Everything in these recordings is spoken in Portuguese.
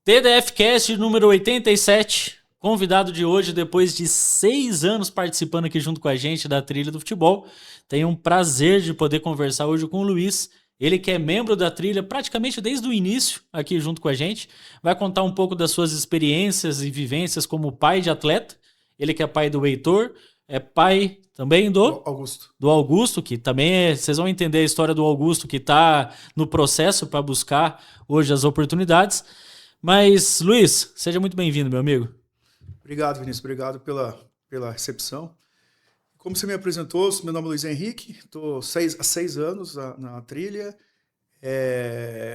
TDFcast número 87, convidado de hoje, depois de 6 anos participando aqui junto com a gente da Trilha do Futebol. Tenho um prazer de poder conversar hoje com o Luiz, ele que é membro da Trilha praticamente desde o início aqui junto com a gente. Vai contar um pouco das suas experiências e vivências como pai de atleta. Ele que é pai do Heitor, é pai também do Augusto, que também vocês vão entender a história do Augusto, que está no processo para buscar hoje as oportunidades. Mas, Luiz, seja muito bem-vindo, meu amigo. Obrigado, Vinícius. Obrigado pela recepção. Como você me apresentou, meu nome é Luiz Henrique, estou há 6 anos na Trilha.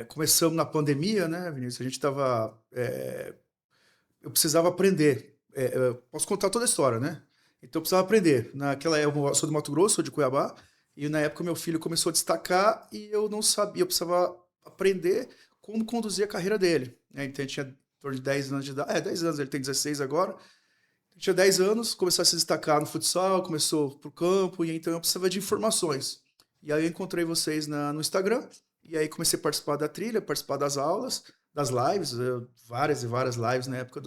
Começamos na pandemia, né, Vinícius? A gente estava... eu precisava aprender. Posso contar toda a história, né? Então, eu precisava aprender. Naquela época, eu sou do Mato Grosso, sou de Cuiabá, e na época meu filho começou a destacar e eu não sabia, eu precisava aprender como conduzir a carreira dele. Então, ele tinha em torno de 10 anos de idade. 10 anos, ele tem 16 agora. Ele tinha 10 anos, começou a se destacar no futsal, começou pro campo, e então eu precisava de informações. E aí eu encontrei vocês no Instagram, e aí comecei a participar da Trilha, participar das aulas, das lives, várias e várias lives na época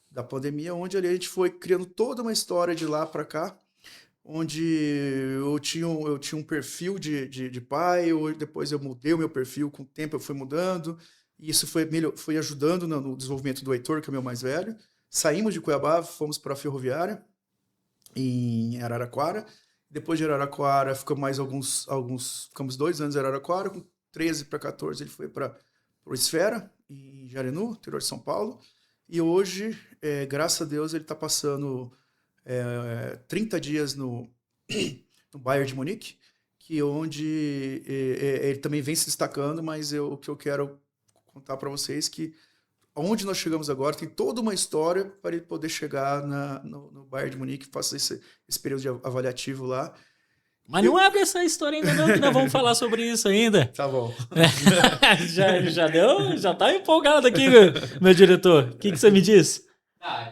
da pandemia, onde ali a gente foi criando toda uma história de lá para cá, onde eu tinha um perfil de pai, depois eu mudei o meu perfil, com o tempo eu fui mudando, e isso foi ajudando no desenvolvimento do Heitor, que é o meu mais velho. Saímos de Cuiabá, fomos para a Ferroviária, em Araraquara. Depois de Araraquara, ficamos 2 anos em Araraquara, com 13 para 14 ele foi para o Esfera, em Jarinu, interior de São Paulo. E hoje, graças a Deus, ele está passando 30 dias no Bayern de Munique, que onde ele também vem se destacando, mas o que eu quero contar para vocês que onde nós chegamos agora tem toda uma história para ele poder chegar no Bayern de Munique, faça esse período de avaliativo lá. Mas não abre essa história ainda não, que nós vamos falar sobre isso ainda. Tá bom. Já tá empolgado aqui, meu diretor. O que você me diz?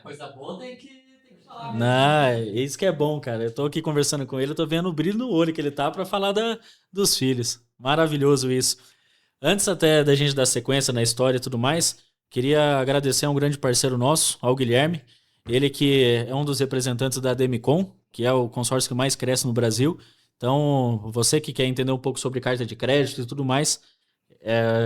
Coisa boa tem que falar. Não, isso que é bom, cara. Eu tô aqui conversando com ele, eu tô vendo o brilho no olho que ele tá para falar dos filhos. Maravilhoso isso. Antes até da gente dar sequência na história e tudo mais, queria agradecer a um grande parceiro nosso, ao Guilherme. Ele que é um dos representantes da Demicon, que é o consórcio que mais cresce no Brasil. Então, você que quer entender um pouco sobre carta de crédito e tudo mais,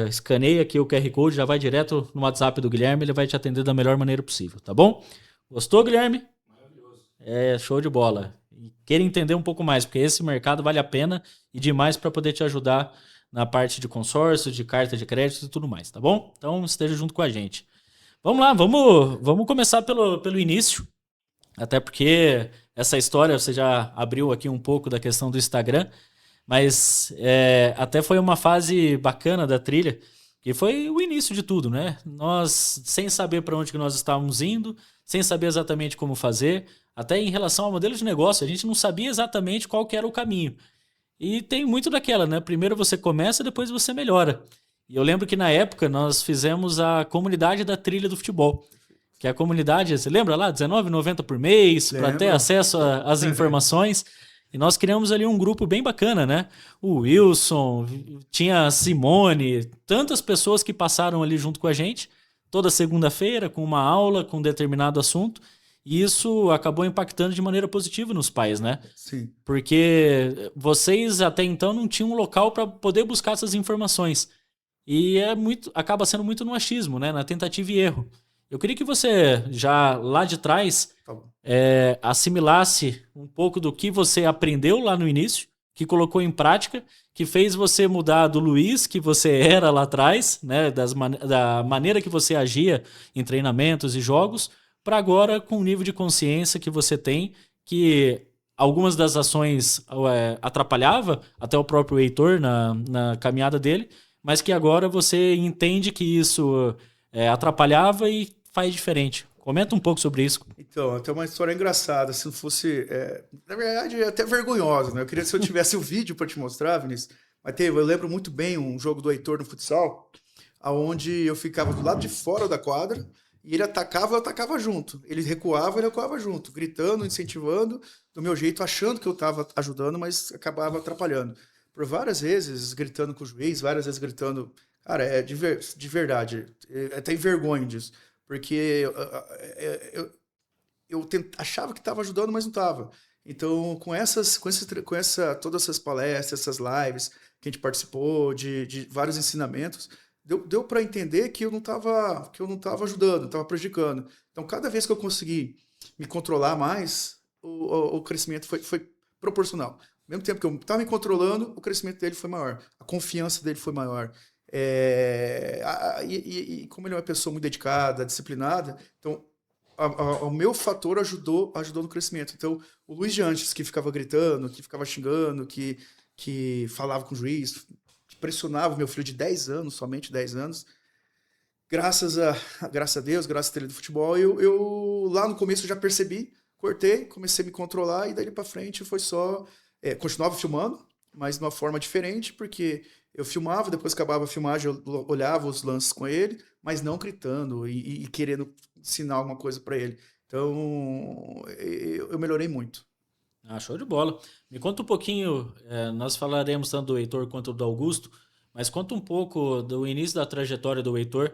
escaneia aqui o QR Code, já vai direto no WhatsApp do Guilherme, ele vai te atender da melhor maneira possível, tá bom? Gostou, Guilherme? Maravilhoso. Show de bola. E queira entender um pouco mais, porque esse mercado vale a pena e demais para poder te ajudar na parte de consórcio, de carta de crédito e tudo mais, tá bom? Então esteja junto com a gente. Vamos lá, vamos começar pelo início, até porque essa história você já abriu aqui um pouco da questão do Instagram, mas até foi uma fase bacana da Trilha, que foi o início de tudo, né? Nós, sem saber para onde que nós estávamos indo, sem saber exatamente como fazer, até em relação ao modelo de negócio, a gente não sabia exatamente qual que era o caminho. E tem muito daquela, né? Primeiro você começa, depois você melhora. E eu lembro que na época nós fizemos a comunidade da Trilha do Futebol. Que é a comunidade, você lembra lá? R$19,90 por mês, para ter acesso às informações. E nós criamos ali um grupo bem bacana, né? O Wilson, tinha a Simone, tantas pessoas que passaram ali junto com a gente, toda segunda-feira, com uma aula, com um determinado assunto. E isso acabou impactando de maneira positiva nos pais, né? Sim. Porque vocês até então não tinham um local para poder buscar essas informações. E acaba sendo muito no achismo, né? Na tentativa e erro. Eu queria que você, já lá de trás, assimilasse um pouco do que você aprendeu lá no início, que colocou em prática, que fez você mudar do Luiz, que você era lá atrás, né? Da maneira que você agia em treinamentos e jogos, para agora com o nível de consciência que você tem, que algumas das ações atrapalhava até o próprio Heitor na caminhada dele, mas que agora você entende que isso atrapalhava e faz diferente. Comenta um pouco sobre isso. Então, tem uma história engraçada, se não fosse... na verdade, é até vergonhosa, né? Eu queria se eu tivesse o vídeo para te mostrar, Vinícius, mas eu lembro muito bem um jogo do Heitor no futsal, onde eu ficava do lado de fora da quadra, e ele atacava, eu atacava junto. Ele recuava, eu recuava junto, gritando, incentivando, do meu jeito, achando que eu estava ajudando, mas acabava atrapalhando. Por várias vezes, gritando com o juiz, várias vezes gritando Cara, de verdade. Até envergonho disso. Porque achava que estava ajudando, mas não estava. Então, todas essas palestras, essas lives que a gente participou, de vários ensinamentos, deu para entender que eu não estava ajudando, estava prejudicando. Então, cada vez que eu consegui me controlar mais, o crescimento foi proporcional. Ao mesmo tempo que eu estava me controlando, o crescimento dele foi maior, a confiança dele foi maior. E como ele é uma pessoa muito dedicada, disciplinada, então o meu fator ajudou no crescimento. Então, o Luiz de antes, que ficava gritando, que ficava xingando, que falava com o juiz, que pressionava o meu filho de 10 anos, somente 10 anos, graças a Deus, graças a tele do futebol, eu lá no começo eu já percebi, cortei, comecei a me controlar e daí para frente foi só... continuava filmando, mas de uma forma diferente, porque eu filmava, depois que acabava a filmagem, eu olhava os lances com ele, mas não gritando e querendo ensinar alguma coisa para ele. Então, eu melhorei muito. Ah, show de bola. Me conta um pouquinho, nós falaremos tanto do Heitor quanto do Augusto, mas conta um pouco do início da trajetória do Heitor.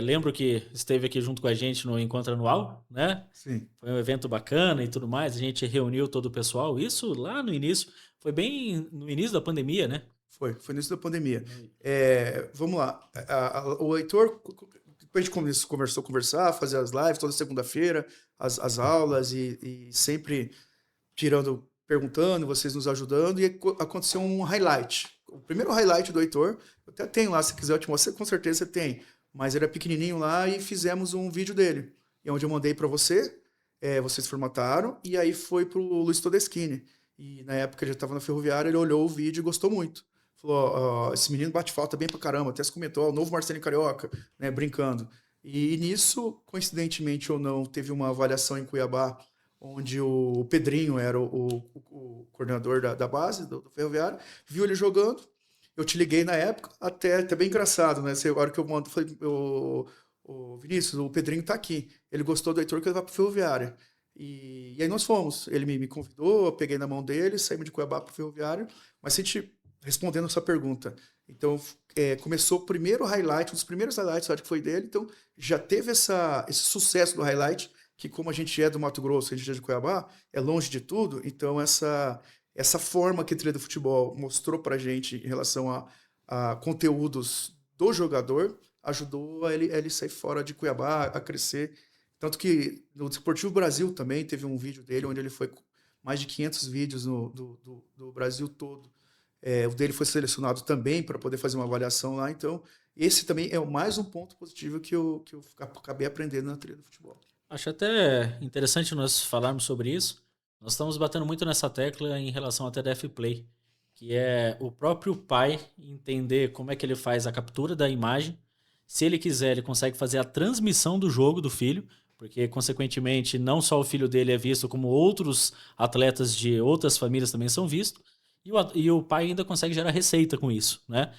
Lembro que esteve aqui junto com a gente no Encontro Anual, né? Sim. Foi um evento bacana e tudo mais, a gente reuniu todo o pessoal. Isso lá no início, foi bem no início da pandemia, né? Foi no início da pandemia. Vamos lá. O Heitor, depois a gente começou a conversar, fazer as lives toda segunda-feira, as aulas e sempre perguntando, vocês nos ajudando, e aconteceu um highlight. O primeiro highlight do Heitor, eu até tenho lá, se quiser eu te mostro, com certeza você tem, mas ele era pequenininho lá e fizemos um vídeo dele, e onde eu mandei para você, vocês formataram, e aí foi pro Luiz Todeschini, e na época ele já estava na Ferroviária, ele olhou o vídeo e gostou muito. Falou, esse menino bate falta bem pra caramba, até se comentou, o novo Marcelinho Carioca, né, brincando. E nisso, coincidentemente ou não, teve uma avaliação em Cuiabá, onde o Pedrinho era o coordenador da base, do Ferroviário, viu ele jogando, eu te liguei na época, até bem engraçado, né? A hora que eu mando, falei, o Vinícius, o Pedrinho tá aqui, ele gostou do Heitor, que ele vai pro Ferroviário. E aí nós fomos, ele me convidou, eu peguei na mão dele, saímos de Cuiabá pro Ferroviário, mas se a gente, respondendo a sua pergunta, então começou o primeiro highlight, um dos primeiros highlights, acho que foi dele, então já teve esse sucesso do highlight, que como a gente é do Mato Grosso, a gente é de Cuiabá, é longe de tudo, então essa forma que a Trilha do Futebol mostrou pra gente em relação a conteúdos do jogador, ajudou ele sair fora de Cuiabá, a crescer. Tanto que no Desportivo Brasil também teve um vídeo dele, onde ele foi com mais de 500 vídeos do Brasil todo. O dele foi selecionado também para poder fazer uma avaliação lá, então esse também é mais um ponto positivo que eu acabei aprendendo na Trilha do Futebol. Acho até interessante nós falarmos sobre isso. Nós estamos batendo muito nessa tecla em relação ao TDF Play, que é o próprio pai entender como é que ele faz a captura da imagem. Se ele quiser, ele consegue fazer a transmissão do jogo do filho, porque, consequentemente, não só o filho dele é visto, como outros atletas de outras famílias também são vistos. E o pai ainda consegue gerar receita com isso, né?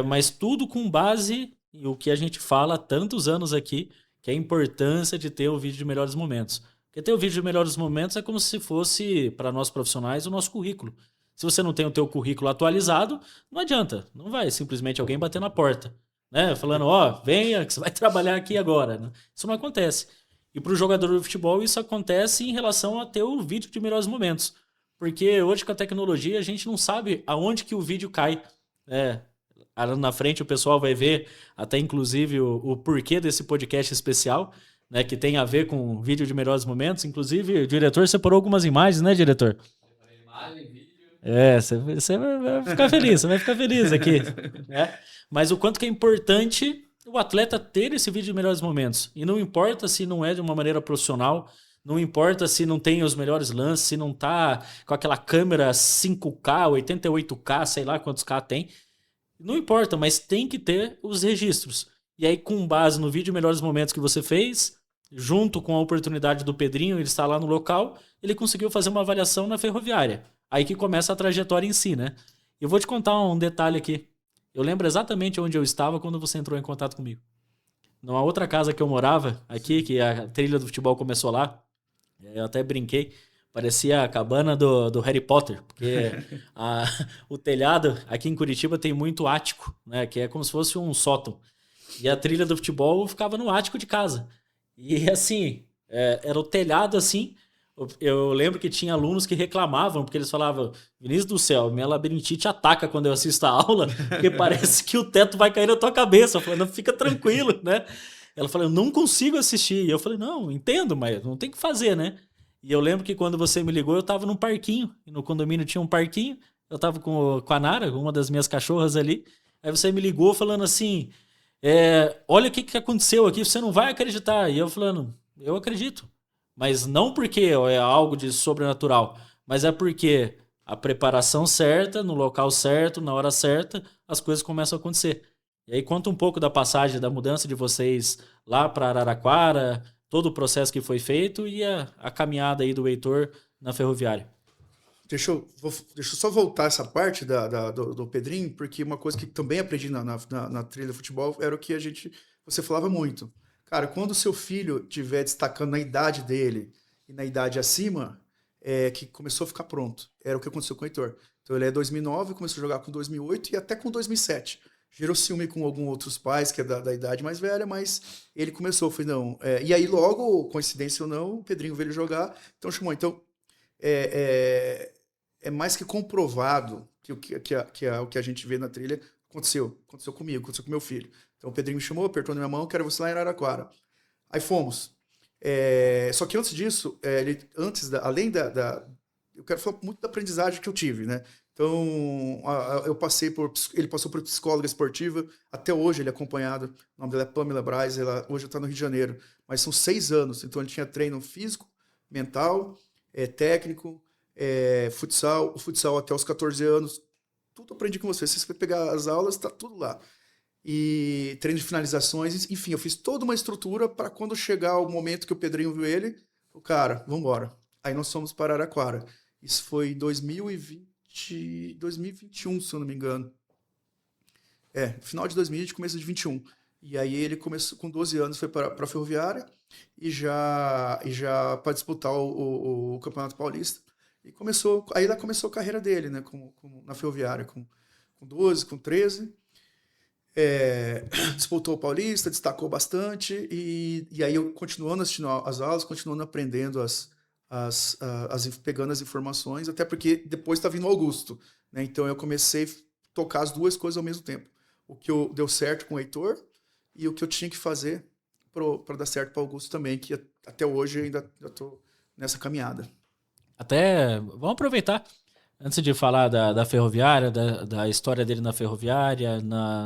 Mas tudo com base em o que a gente fala há tantos anos aqui, que é a importância de ter o vídeo de melhores momentos. Porque ter o vídeo de melhores momentos é como se fosse, para nós profissionais, o nosso currículo. Se você não tem o teu currículo atualizado, não adianta. Não vai simplesmente alguém bater na porta, né? Falando, venha, que você vai trabalhar aqui agora. Né? Isso não acontece. E para o jogador de futebol, isso acontece em relação a ter o vídeo de melhores momentos. Porque hoje, com a tecnologia, a gente não sabe aonde que o vídeo cai. Na frente o pessoal vai ver até inclusive o porquê desse podcast especial, né, que tem a ver com vídeo de melhores momentos. Inclusive, o diretor separou algumas imagens, né, diretor? Separei imagem, vídeo. Você vai ficar feliz, você vai ficar feliz aqui. Né? Mas o quanto que é importante o atleta ter esse vídeo de melhores momentos. E não importa se não é de uma maneira profissional, não importa se não tem os melhores lances, se não tá com aquela câmera 5K, 88K, sei lá quantos K tem. Não importa, mas tem que ter os registros. E aí, com base no vídeo Melhores Momentos que você fez, junto com a oportunidade do Pedrinho, ele está lá no local, ele conseguiu fazer uma avaliação na Ferroviária. Aí que começa a trajetória em si, né? Eu vou te contar um detalhe aqui. Eu lembro exatamente onde eu estava quando você entrou em contato comigo. Numa outra casa que eu morava, aqui, que a trilha do futebol começou lá, eu até brinquei, Parecia a cabana do Harry Potter, porque o telhado aqui em Curitiba tem muito ático, né? Que é como se fosse um sótão. E a trilha do futebol ficava no ático de casa. E assim, era o telhado assim. Eu lembro que tinha alunos que reclamavam, porque eles falavam: Vinícius do céu, minha labirintite ataca quando eu assisto a aula, porque parece que o teto vai cair na tua cabeça. Eu falei: não, fica tranquilo, né? Ela falou: eu não consigo assistir. E eu falei: não, entendo, mas não tem o que fazer, né? E eu lembro que quando você me ligou, eu tava num parquinho. E no condomínio tinha um parquinho. Eu tava com a Nara, uma das minhas cachorras ali. Aí você me ligou falando assim: olha o que aconteceu aqui, você não vai acreditar. E eu falando: eu acredito. Mas não porque é algo de sobrenatural, mas é porque a preparação certa, no local certo, na hora certa, as coisas começam a acontecer. E aí conta um pouco da passagem, da mudança de vocês lá para Araraquara, todo o processo que foi feito e a caminhada aí do Heitor na ferroviária. Deixa eu só voltar essa parte do Pedrinho, porque uma coisa que também aprendi na trilha do futebol era o que você falava muito. Cara, quando o seu filho estiver destacando na idade dele e na idade acima, que começou a ficar pronto. Era o que aconteceu com o Heitor. Então ele é 2009, começou a jogar com 2008 e até com 2007. Gerou ciúme com alguns outros pais, que é da idade mais velha, mas ele começou, foi não. E aí logo, coincidência ou não, o Pedrinho veio jogar, então chamou. Então, é mais que comprovado que o que a gente vê na trilha aconteceu comigo, aconteceu com meu filho. Então o Pedrinho me chamou, apertou na minha mão, quero você lá em Araraquara. Aí fomos. Só que antes disso, além eu quero falar muito da aprendizagem que eu tive, né? Então, ele passou por psicóloga esportiva, até hoje ele é acompanhado, o nome dela é Pamela Braz, ela hoje está no Rio de Janeiro, mas são 6 anos, então ele tinha treino físico, mental, técnico, futsal, o futsal até os 14 anos, tudo aprendi com você. Se você pegar as aulas, tá tudo lá. E treino de finalizações, enfim, eu fiz toda uma estrutura para quando chegar o momento que o Pedrinho viu ele, o cara, vamos embora. Aí nós fomos para Araraquara. Isso foi 2021, se eu não me engano. Final de 2020, começo de 21. E aí ele começou com 12 anos, foi para a Ferroviária e já para disputar o Campeonato Paulista. E aí lá começou a carreira dele, né, na Ferroviária, com 12, com 13. Disputou o Paulista, destacou bastante, e aí eu continuando assistindo as aulas, continuando aprendendo pegando as informações, até porque depois está vindo o Augusto, né? Então eu comecei a tocar as duas coisas ao mesmo tempo. O que deu certo com o Heitor e o que eu tinha que fazer para dar certo para o Augusto também, que até hoje ainda estou nessa caminhada. Vamos aproveitar, antes de falar da ferroviária, da história dele na ferroviária,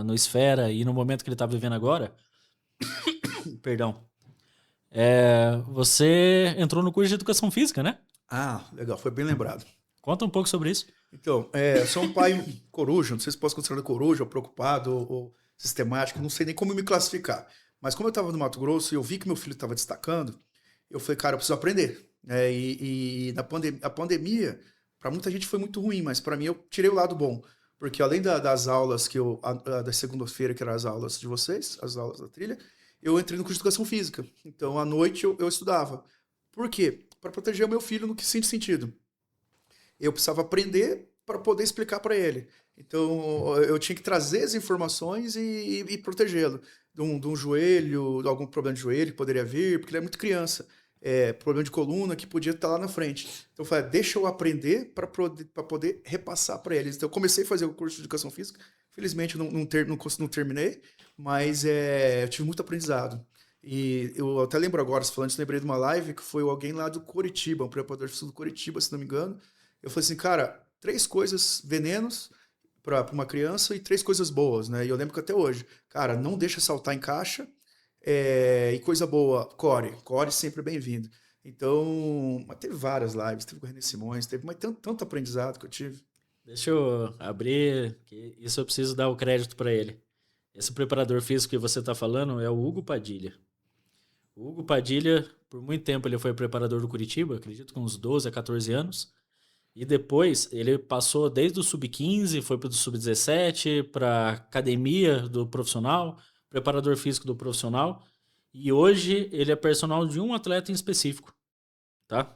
no Esfera e no momento que ele está vivendo agora. Perdão. Você entrou no curso de Educação Física, né? Ah, legal, foi bem lembrado. Conta um pouco sobre isso. Então, eu sou um pai coruja, não sei se posso considerar coruja, ou preocupado, ou sistemático, não sei nem como me classificar. Mas como eu estava no Mato Grosso e eu vi que meu filho estava destacando, eu falei, cara, eu preciso aprender. E a pandemia, para muita gente foi muito ruim, mas para mim eu tirei o lado bom. Porque além das aulas da segunda-feira, que eram as aulas de vocês, as aulas da trilha, eu entrei no curso de Educação Física. Então, à noite eu estudava. Por quê? Para proteger o meu filho no que sentido. Eu precisava aprender para poder explicar para ele. Então, eu tinha que trazer as informações e protegê-lo. De um joelho, de algum problema de joelho que poderia vir, porque ele é muito criança. Problema de coluna que podia estar lá na frente. Então, eu falei, deixa eu aprender para poder repassar para eles. Então, eu comecei a fazer o curso de Educação Física. Felizmente, não terminei, mas eu tive muito aprendizado. E eu até lembro agora, falando isso, lembrei de uma live que foi alguém lá do Coritiba, um preparador físico do Coritiba, se não me engano. Eu falei assim, cara, 3 coisas venenos para uma criança e 3 coisas boas, né? E eu lembro que até hoje, cara, não deixa saltar em caixa, e coisa boa, core sempre bem-vindo. Então, mas teve várias lives, teve com o René Simões, teve mas tanto aprendizado que eu tive. Deixa eu abrir, que isso eu preciso dar o crédito para ele. Esse preparador físico que você está falando é o Hugo Padilha. O Hugo Padilha, por muito tempo, ele foi preparador do Curitiba, acredito que uns 12 a 14 anos. E depois ele passou desde o sub-15, foi para o sub-17, para academia do profissional, preparador físico do profissional. E hoje ele é personal de um atleta em específico, tá?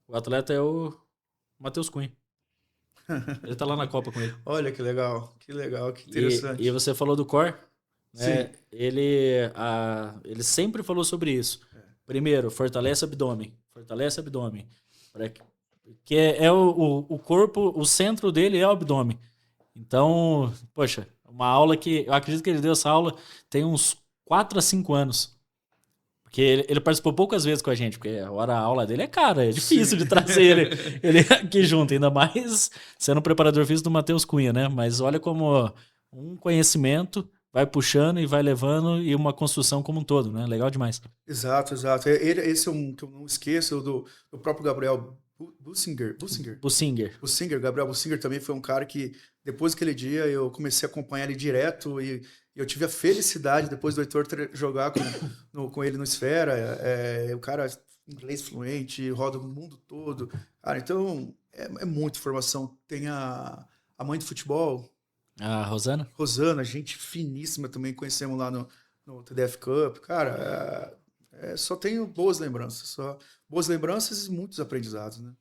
O atleta é o Matheus Cunha. Ele tá lá na Copa com ele. Olha que legal, que E interessante. você falou do Cor, Sim, né? Ele sempre falou sobre isso. Primeiro, fortalece o abdômen. Fortalece o abdômen. Que é o corpo, o centro dele é o abdômen. Então, poxa, uma aula que... Eu acredito que ele deu essa aula tem uns 4 a 5 anos. Porque ele participou poucas vezes com a gente, porque a aula dele é cara, é difícil de trazer ele aqui junto, ainda mais sendo o preparador físico do Matheus Cunha, né? Mas olha como um conhecimento vai puxando e vai levando e uma construção como um todo, né? Legal demais. exato, exato. Esse é um que eu não esqueço, do próprio Gabriel Bussinger. Bussinger. Gabriel Bussinger também foi um cara que, depois daquele dia, eu comecei a acompanhar ele direto e eu tive a felicidade, depois do Heitor jogar com ele no Esfera, o cara inglês fluente, roda o mundo todo. Cara, então, é muita informação. Tem a mãe do futebol, A Rosana? Rosana, gente finíssima também, conhecemos lá no TDF Cup. Cara, só tenho boas lembranças, e muitos aprendizados, né?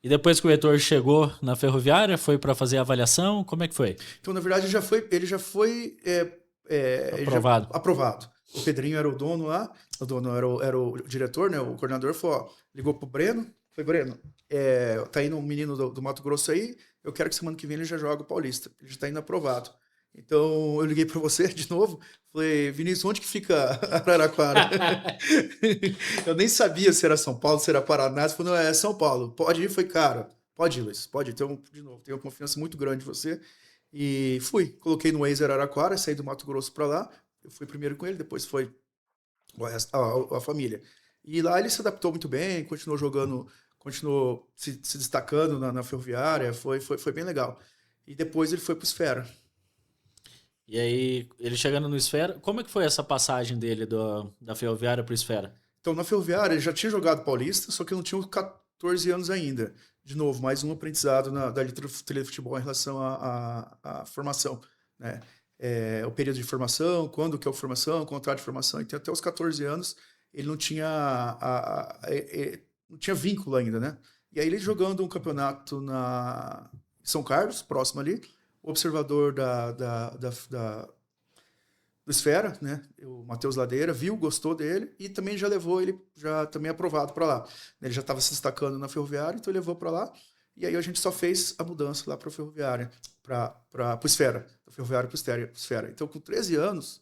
E depois que o Heitor chegou na Ferroviária, foi para fazer a avaliação, como é que foi? Então, na verdade, ele já foi Aprovado. aprovado. O Pedrinho era o dono lá, o dono era o diretor, né? O coordenador falou, ó, ligou pro Breno, foi Breno, tá indo um menino do Mato Grosso aí, eu quero que semana que vem ele já jogue o Paulista, ele já tá indo aprovado. Então, eu liguei para você de novo, falei, Vinícius, onde que fica Araraquara? Eu nem sabia se era São Paulo, se era Paraná. Você falou, não, é São Paulo. Pode ir? Foi, cara, pode ir, Luiz, pode ir. Então, de novo, tenho uma confiança muito grande em você. E fui, coloquei no Waze Araraquara, saí do Mato Grosso para lá. Eu fui primeiro com ele, depois foi a família. E lá ele se adaptou muito bem, continuou jogando, continuou se destacando na Ferroviária, foi bem legal. E depois ele foi pro Esfera. E aí, ele chegando no Esfera, como é que foi essa passagem dele da Ferroviária pro Esfera? Então, na Ferroviária, ele já tinha jogado Paulista, só que eu não tinha 14 anos ainda. De novo, mais um aprendizado da Telefutebol em relação à formação, né? O período de formação, quando que é a formação, contrato de formação. Então, até os 14 anos, ele não tinha, não tinha vínculo ainda, né? E aí, ele jogando um campeonato em São Carlos, próximo ali, observador do Esfera, né? O Matheus Ladeira viu, gostou dele e também já levou ele, já também aprovado para lá. Ele já estava se destacando na Ferroviária, então ele levou para lá. E aí a gente só fez a mudança lá para a Ferroviária, para o Esfera, da Ferroviária para o Esfera. Então, com 13 anos,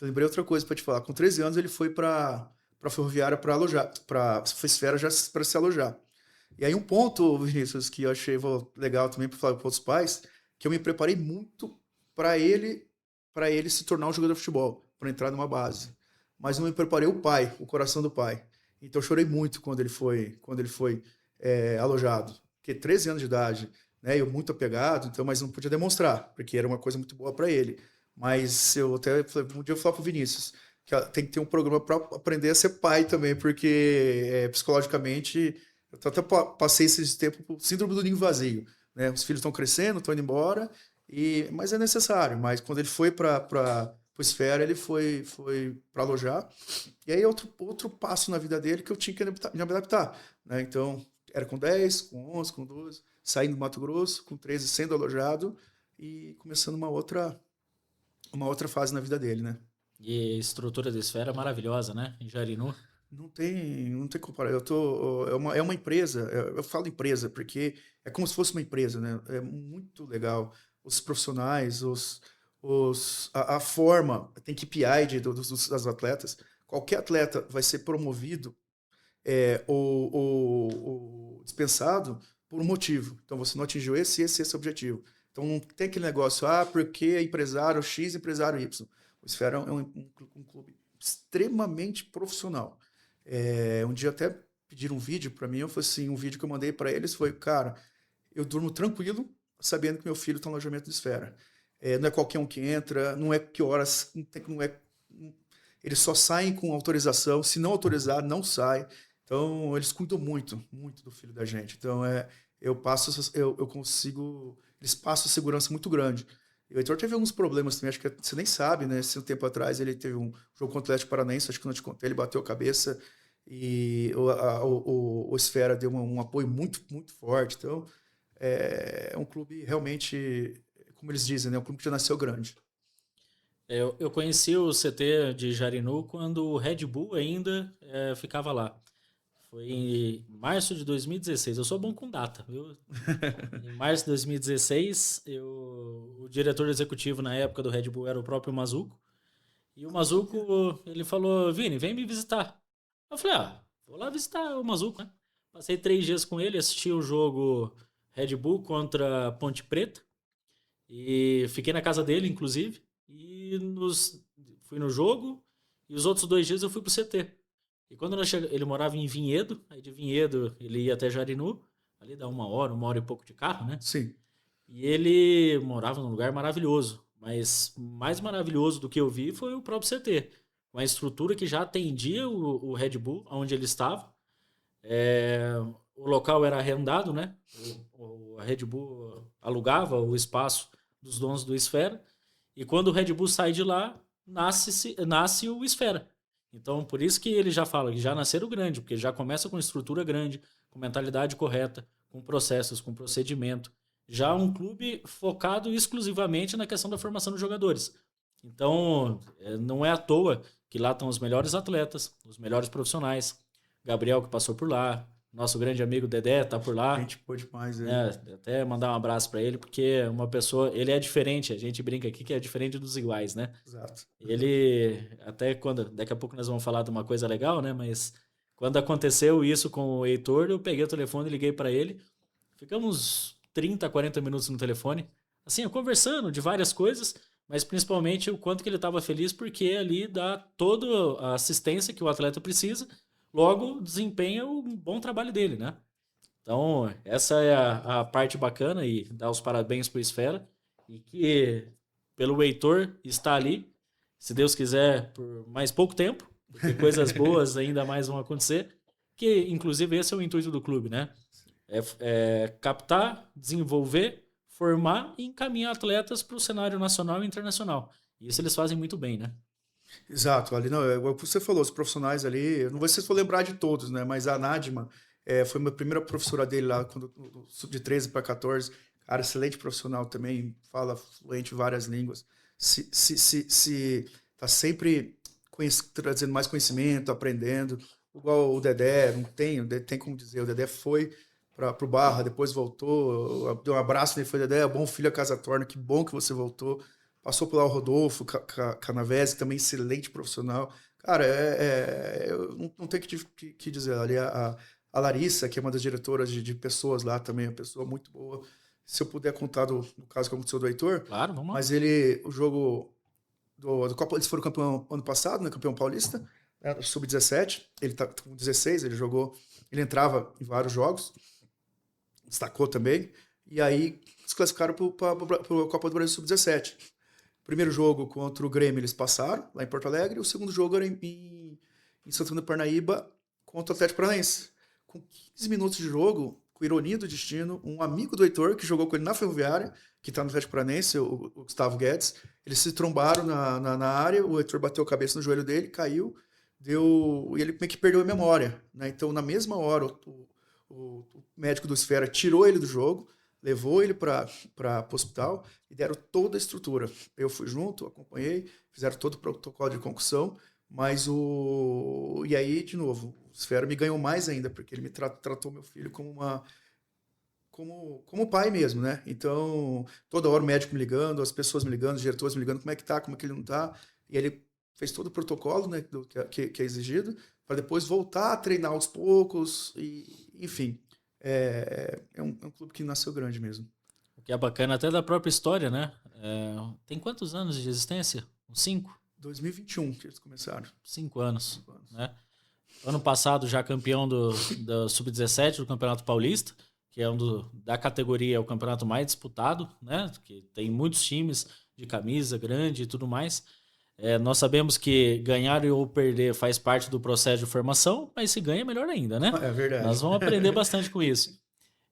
lembrei outra coisa para te falar. Com 13 anos, ele foi para a Ferroviária para alojar, para a Esfera já para se alojar. E aí um ponto, Vinícius, que eu achei legal também para falar para os pais, que eu me preparei muito para ele se tornar um jogador de futebol, para entrar numa base. Mas não me preparei o coração do pai. Então eu chorei muito quando ele foi alojado. Porque 13 anos de idade, né, eu muito apegado, então, mas não podia demonstrar, porque era uma coisa muito boa para ele. Mas eu até falei, um dia eu falar pro Vinícius que tem que ter um programa para aprender a ser pai também, porque psicologicamente eu até passei esse tempo por síndrome do ninho vazio, né? Os filhos estão crescendo, estão indo embora, mas é necessário. Mas quando ele foi para o Esfera, ele foi para alojar. E aí outro passo na vida dele que eu tinha que me adaptar, né? Então, era com 10, com 11, com 12, saindo do Mato Grosso, com 13 sendo alojado e começando uma outra fase na vida dele, né? E a estrutura da Esfera é maravilhosa, né? Em Jarinu. Não tem comparação. É uma empresa, eu falo empresa porque é como se fosse uma empresa, né? É muito legal. Os profissionais, a forma, tem KPI das atletas. Qualquer atleta vai ser promovido ou dispensado por um motivo. Então, você não atingiu esse objetivo. Então, não tem aquele negócio, porque é empresário X, empresário Y. O Esfera é um clube extremamente profissional. Um dia até pediram um vídeo para mim, eu falei assim, um vídeo que eu mandei para eles foi, cara, eu durmo tranquilo sabendo que meu filho está no alojamento de Esfera. Não é qualquer um que entra, não é que horas, eles só saem com autorização, se não autorizar, não sai. Então, eles cuidam muito, muito do filho da gente. Então, eu consigo, eles passam segurança muito grande. E o Heitor teve alguns problemas também, acho que você nem sabe, né? Se um tempo atrás ele teve um jogo contra o Atlético Paranaense, acho que não te contei, ele bateu a cabeça E o Esfera deu um apoio muito, muito forte. Então, é um clube realmente, como eles dizem, né? Um clube que já nasceu grande. Eu conheci o CT de Jarinu quando o Red Bull ainda ficava lá. Foi em março de 2016. Eu sou bom com data, viu? Em março de 2016, o diretor executivo na época do Red Bull era o próprio Mazuco. E o Mazuco, ele falou, Vini, vem me visitar. Eu falei, vou lá visitar o Mazuco, né? Passei 3 dias com ele, assisti o jogo Red Bull contra Ponte Preta. E fiquei na casa dele, inclusive. E fui no jogo. E os outros 2 dias eu fui pro CT. E quando ele morava em Vinhedo, aí de Vinhedo ele ia até Jarinu, ali dá 1 hora e pouco de carro, né? Sim, E ele morava num lugar maravilhoso, mas mais maravilhoso do que eu vi foi o próprio CT. Uma estrutura que já atendia o Red Bull, onde ele estava. O local era arrendado, né? A Red Bull alugava o espaço dos donos do Esfera. E quando o Red Bull sai de lá, nasce o Esfera. Então, por isso que ele já fala que já nasceram grande, porque já começa com estrutura grande, com mentalidade correta, com processos, com procedimento. Já um clube focado exclusivamente na questão da formação dos jogadores. Então, não é à toa que lá estão os melhores atletas, os melhores profissionais. Gabriel, que passou por lá, nosso grande amigo Dedé tá por a lá. gente pôde mais. Até mandar um abraço para ele, porque é uma pessoa, ele é diferente, a gente brinca aqui que é diferente dos iguais, né? Exato. Ele, até quando, daqui a pouco nós vamos falar de uma coisa legal, né? Mas quando aconteceu isso com o Heitor, eu peguei o telefone, liguei para ele, ficamos 30, 40 minutos no telefone, assim, conversando de várias coisas, mas principalmente o quanto que ele estava feliz, porque ali dá toda a assistência que o atleta precisa, logo desempenha um bom trabalho dele, né? Então, essa é a parte bacana e dar os parabéns para o Esfera. E que, pelo Heitor, está ali, se Deus quiser, por mais pouco tempo, porque coisas boas ainda mais vão acontecer. Que, inclusive, esse é o intuito do clube, né? É captar, desenvolver, formar e encaminhar atletas para o cenário nacional e internacional. E isso eles fazem muito bem, né? Exato, ali não, é igual você falou, os profissionais ali, eu não vou se for lembrar de todos, né? Mas a Nadima foi minha primeira professora dele lá, quando de 13 para 14. Cara, excelente profissional também, fala fluente várias línguas. Se tá sempre trazendo mais conhecimento, aprendendo. Igual o Dedé, não tem, o Dedé tem como dizer, o Dedé foi para o Barra, depois voltou, deu um abraço nele, foi Dedé, bom filho a casa torna, que bom que você voltou. Passou por lá o Rodolfo Canavese, também excelente profissional. Cara, eu não tenho que dizer. Ali a Larissa, que é uma das diretoras de pessoas lá também, é uma pessoa muito boa. Se eu puder contar no caso que aconteceu do Heitor. Claro, vamos lá. Mas o jogo do Copa, eles foram campeão ano passado, né, campeão paulista, né, sub-17. Ele tá com 16, ele jogou, ele entrava em vários jogos, destacou também. E aí se classificaram para a Copa do Brasil sub-17. Primeiro jogo contra o Grêmio eles passaram, lá em Porto Alegre. O segundo jogo era em Santana do Parnaíba contra o Atlético Paranaense. Com 15 minutos de jogo, com ironia do destino, um amigo do Heitor, que jogou com ele na Ferroviária, que está no Atlético Paranaense, o Gustavo Guedes, eles se trombaram na área, o Heitor bateu a cabeça no joelho dele, caiu, e ele meio que perdeu a memória. Né? Então, na mesma hora, o médico do Esfera tirou ele do jogo, levou ele para o hospital e deram toda a estrutura. Eu fui junto, acompanhei, fizeram todo o protocolo de concussão, mas E aí, de novo, o Esfera me ganhou mais ainda, porque ele me tratou meu filho como pai mesmo, né? Então, toda hora o médico me ligando, as pessoas me ligando, os diretores me ligando, como é que tá, como é que ele não tá. E ele fez todo o protocolo, né, que é exigido, para depois voltar a treinar aos poucos, e, enfim. É um clube que nasceu grande mesmo. O que é bacana até da própria história, né? Tem quantos anos de existência? Uns 5? 2021 que eles começaram. 5 anos. Né? Ano passado já campeão do Sub-17 do Campeonato Paulista, que é da categoria, é o campeonato mais disputado, né? Que tem muitos times de camisa grande e tudo mais. Nós sabemos que ganhar ou perder faz parte do processo de formação, mas se ganha, melhor ainda, né? É verdade. Nós vamos aprender bastante com isso.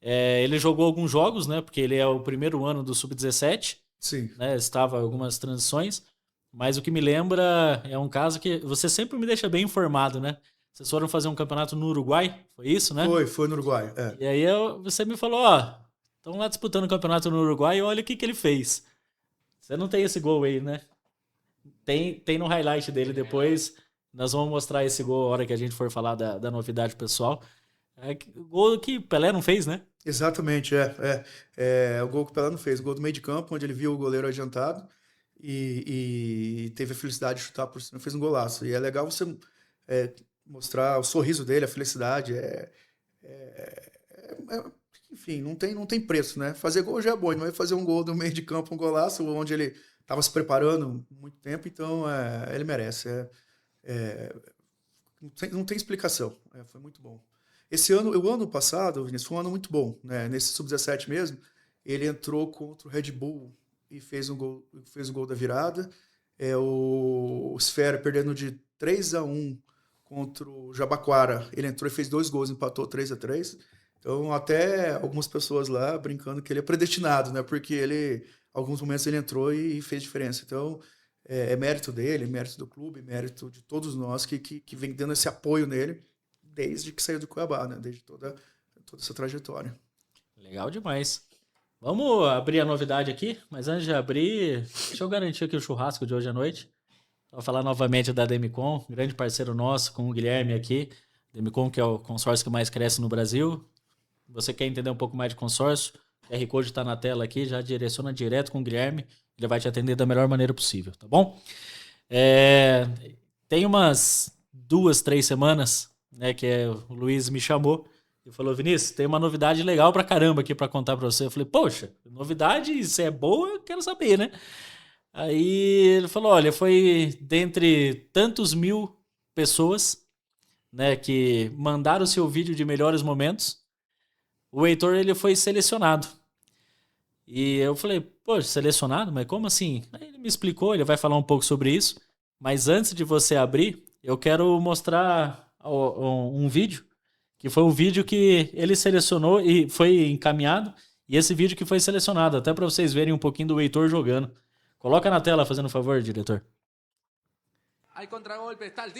Ele jogou alguns jogos, né? Porque ele é o primeiro ano do Sub-17. Sim. Né, estava algumas transições. Mas o que me lembra é um caso que você sempre me deixa bem informado, né? vocês foram fazer um campeonato no Uruguai, foi isso, né? Foi no Uruguai, é. E aí você me falou, ó, estão lá disputando o campeonato no Uruguai e olha o que ele fez. Você não tem esse gol aí, né? Tem no highlight dele depois. Nós vamos mostrar esse gol a hora que a gente for falar da novidade pessoal. O gol que Pelé não fez, né? Exatamente, o gol que o Pelé não fez, o gol do meio de campo, onde ele viu o goleiro adiantado e teve a felicidade de chutar por cima, fez um golaço. E é legal você mostrar o sorriso dele, a felicidade. Enfim, não tem preço, né? Fazer gol já é bom, não vai fazer um gol do meio de campo, um golaço, onde ele estava se preparando muito tempo, então ele merece. Não tem explicação, foi muito bom. O ano passado, Vinícius, foi um ano muito bom, né? Nesse Sub-17 mesmo, ele entrou contra o Red Bull e fez um gol da virada. O Sfera perdendo de 3-1 contra o Jabaquara, ele entrou e fez 2 gols, empatou 3-3. Então, até algumas pessoas lá brincando que ele é predestinado, né? Porque alguns momentos ele entrou e fez diferença. Então, é mérito dele, mérito do clube, mérito de todos nós que vem dando esse apoio nele desde que saiu do Cuiabá, né? Desde toda essa trajetória. Legal demais. Vamos abrir a novidade aqui, mas antes de abrir, deixa eu garantir aqui o churrasco de hoje à noite. Vou falar novamente da Demicon, grande parceiro nosso, com o Guilherme aqui. Demicon, que é o consórcio que mais cresce no Brasil. Você quer entender um pouco mais de consórcio? O QR Code está na tela aqui, já direciona direto com o Guilherme. Ele vai te atender da melhor maneira possível, tá bom? Tem umas 2, 3 semanas, né, que o Luiz me chamou e falou, Vinícius, tem uma novidade legal pra caramba aqui pra contar pra você. Eu falei, poxa, novidade, se é boa, eu quero saber, né? Aí ele falou, olha, foi dentre tantos mil pessoas, né, que mandaram o seu vídeo de melhores momentos, o Heitor, ele foi selecionado. E eu falei, poxa, selecionado? Mas como assim? Aí ele me explicou, ele vai falar um pouco sobre isso. Mas antes de você abrir, eu quero mostrar um vídeo, que foi um vídeo que ele selecionou e foi encaminhado, e esse vídeo que foi selecionado, até para vocês verem um pouquinho do Heitor jogando. Coloca na tela, fazendo um favor, diretor. Olha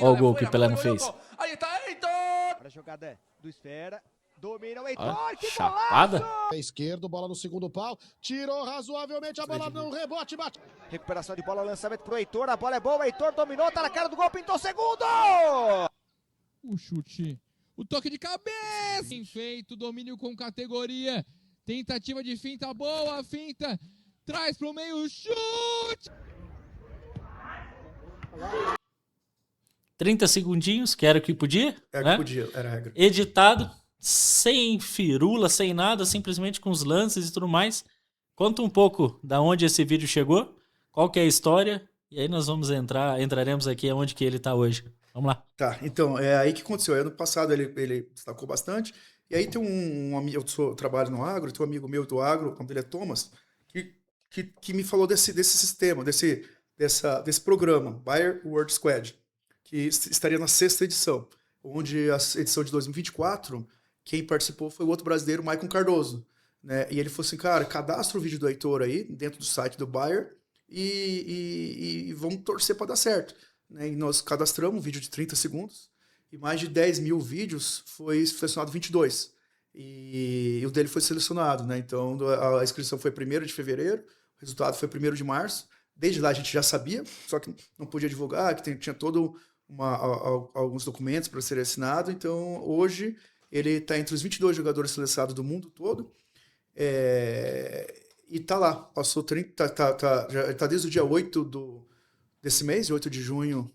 o gol que o Pelé não fez. Aí está Heitor! Para a jogada do Sfera. Domina o Heitor, que chapada. golaço! Esquerdo, bola no segundo pau, tirou razoavelmente a bola no rebote, bate. Recuperação de bola, lançamento pro Heitor, a bola é boa, o Heitor dominou, tá na cara do gol, pintou segundo! O chute, o toque de cabeça, bem feito, domínio com categoria, tentativa de finta, boa finta, traz pro meio, chute! 30 segundinhos, que era o que podia, Era né? que podia, era a regra. Editado, sem firula, sem nada, simplesmente com os lances e tudo mais. Conta um pouco da onde esse vídeo chegou, qual que é a história, e aí nós entraremos aqui aonde que ele está hoje. Vamos lá. Tá, então, é aí que aconteceu. Ano passado ele destacou bastante, e aí tem um amigo, eu trabalho no agro, tem um amigo meu do agro, o nome dele é Thomas, que me falou desse sistema, desse programa, Bayer World Squad, que estaria na 6ª edição, onde a edição de 2024, quem participou foi o outro brasileiro, Maicon Cardoso, né? E ele falou assim, cara, cadastra o vídeo do Heitor aí, dentro do site do Bayer, e vamos torcer para dar certo. Né? E nós cadastramos um vídeo de 30 segundos, e mais de 10 mil vídeos foi selecionado 22. E o dele foi selecionado, né? Então a inscrição foi 1º de fevereiro, o resultado foi 1º de março. Desde lá a gente já sabia, só que não podia divulgar, que tinha todo alguns documentos para ser assinado. Então hoje ele está entre os 22 jogadores selecionados do mundo todo. E tá lá, passou 30, já tá desde o dia 8 desse mês, 8 de junho,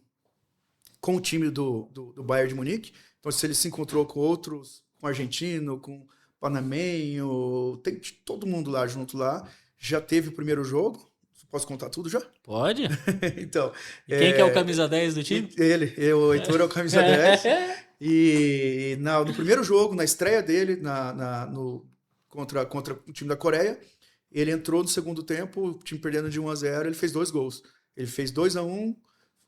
com o time do Bayern de Munique. Então, se ele se encontrou com outros, com argentino, com panamenho, tem todo mundo lá junto lá. Já teve o primeiro jogo. Posso contar tudo já? Pode. Então, E quem que é o camisa 10 do time? O Heitor é o camisa 10. E no primeiro jogo, na estreia dele, contra o time da Coreia, ele entrou no segundo tempo, o time perdendo de 1-0, ele fez 2 gols. Ele fez 2-1,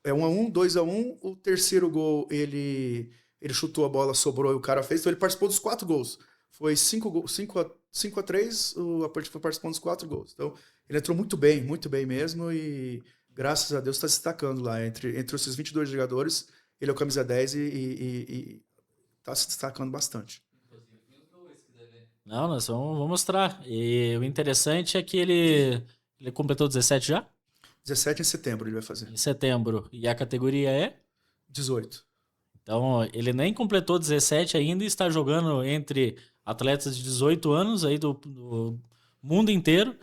1-1, 2-1. O terceiro gol, ele chutou a bola, sobrou e o cara fez. Então ele participou dos 4 gols. Foi 5-3, a partida foi participando dos 4 gols. Então ele entrou muito bem mesmo. E graças a Deus está se destacando lá. Entre esses 22 jogadores, ele é o camisa 10 e tá se destacando bastante. Não, nós vamos mostrar. E o interessante é que ele completou 17 já? 17 em setembro ele vai fazer. Em setembro. E a categoria é? 18. Então, ele nem completou 17 ainda e está jogando entre atletas de 18 anos aí do mundo inteiro.